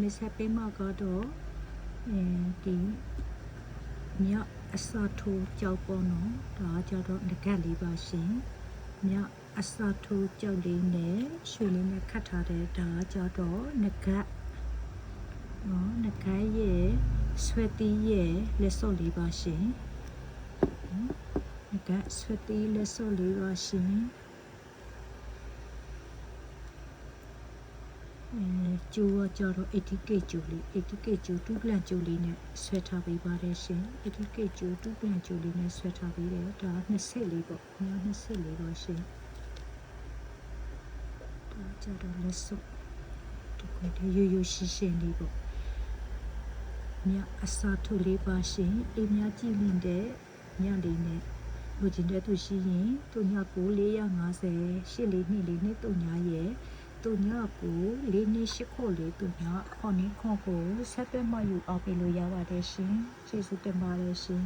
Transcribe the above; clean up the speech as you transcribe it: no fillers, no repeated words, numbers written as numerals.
မစ်ဆက်ပေးမှာကတော့ဒီမြောက်အစာထိုးကြောက်ပေါ်နော်ဒါကြတော့ငကတ်လေးပါရှင်မြောက်အစာထိုးကြောက်လေးနဲ့ရွှေလေးနဲ့ခတ်ထားတဲ့ဒါကြတော့ငကတ်နော်ငကတ်ရဲ့ဆွဲတီးရဲ့လက်စော့လေးပါရှင်ငကတ်ဆွဲတီးလက်စော့လေးပါရှင်ကျိုးကြတော့ 80k ကျိုးလေး 80k ကျိုး2 plant ကျိုးလေးနဲ့ဆွဲထားပေးပါတယ်ရှင် 80k ကျိုး2 plant ကျိုးလေးနဲ့ဆွဲထားပေးတယ်ဒါ20လေးပေါ့ည20လေးပါရှင်ဒါကြတော့လက်စုပ်ဒီကိုရိုးရှင်းရှင်းလေးပေါ့မြအစားထိုးလေးပါရှင်အိမ်များကြည့်လင်းတဲ့ညလေးနဲ့လူချင်းတဲ့သူရှိရင်သူညကို450ရှစ်လေးနှစ်လေးနဲ့3ညရဲ့သူညကို4နှစ်8ခုလေးသူညခေါင်းနေခေါကိုဆက်သွဲမှယူအောင်ပေးလို့ရပါတယ်ရှင်ကျေးဇူးတင်ပါတယ်ရှင်